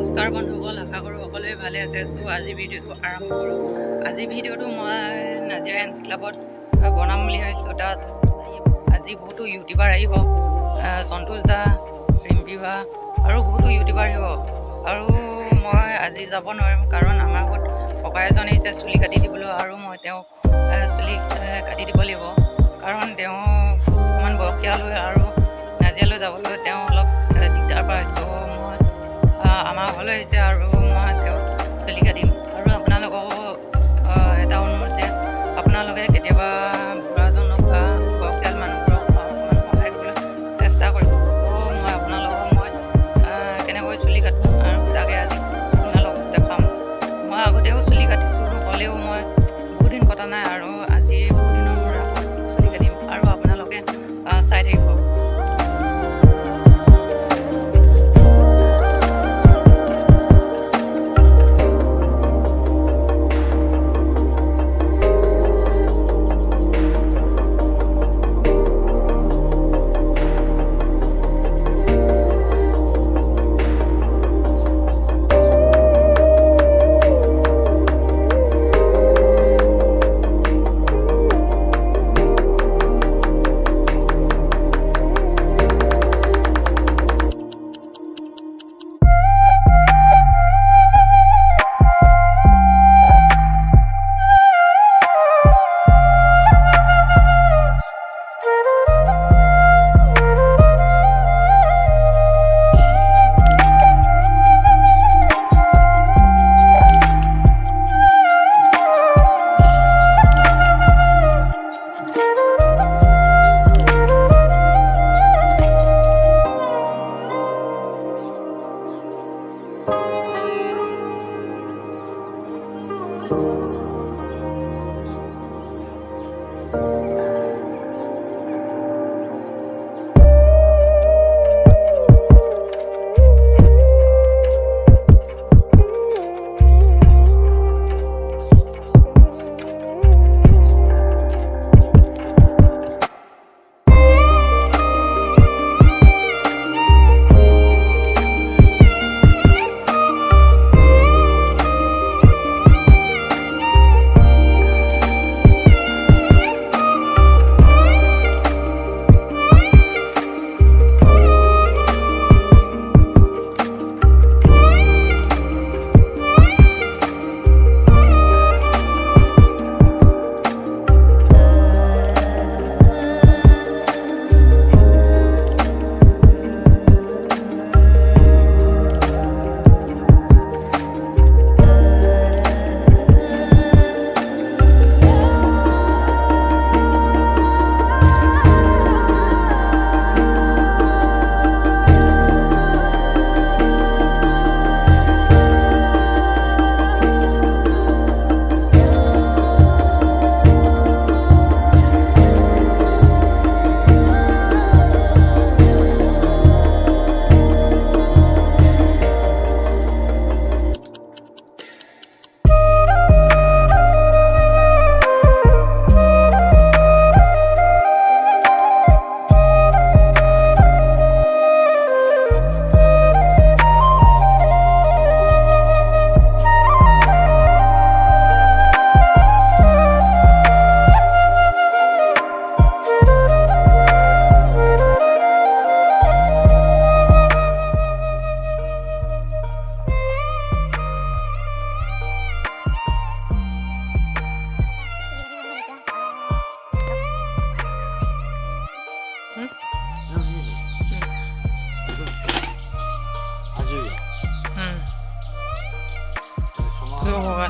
নমস্কাৰ বন্ধুসকল, আশা কৰোঁ সকলোৱে ভালে আছে। আজি ভিডিঅ'টো আৰম্ভ কৰোঁ। আজি ভিডিঅ'টো মই নাজিৰা এনচ ক্লাবত বনাম বুলি ভাবিছিলোঁ। তাত আজি বহুতো ইউটিউবাৰ আহিব, সন্তোষ দা, ৰিম্পী বা আৰু বহুতো ইউটিউবাৰ আহিব। আৰু মই আজি যাব নোৱাৰিম, কাৰণ আমাৰ ঘৰত ককা এজন আহিছে চুলি কাটি দিবলৈ, আৰু মই তেওঁক চুলি কাটি দিব লাগিব, কাৰণ তেওঁ অকণমান বয়সীয়াল হৈ আৰু নাজিৰালৈ যাবলৈ তেওঁ অলপ দিগদাৰ পায়। আমাৰ ঘৰলৈ আহিছে আৰু মই তেওঁক চুলি কাটিম। আৰু আপোনালোককো এটা অনুৰোধ যে আপোনালোকে কেতিয়াবা বুঢ়াজনক বা বয়সীয়াল মানুহবোৰক অকণমান সহায় কৰিবলৈ চেষ্টা কৰিব। মই আপোনালোকক কেনেকৈ চুলি কাটোঁ আৰু তাকে আজি আপোনালোকক দেখাম। মই আগতেও চুলি কাটিছোঁ, হ'লেও মই বহুত দিন কটা নাই, আৰু আজি বহুত দিনৰ মূৰত চুলি কাটিম, আৰু আপোনালোকে চাই থাকিব।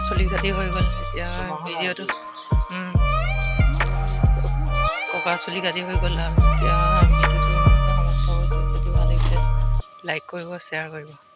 চুলি কাটি হৈ গ'ল। এতিয়া ভিডিঅ'টো ককা চুলি কাটি হৈ গ'ল, আৰু এতিয়া ভিডিঅ'টো সমাপ্ত হৈছে। যদি ভাল লাগিছে লাইক কৰিব, শ্বেয়াৰ কৰিব।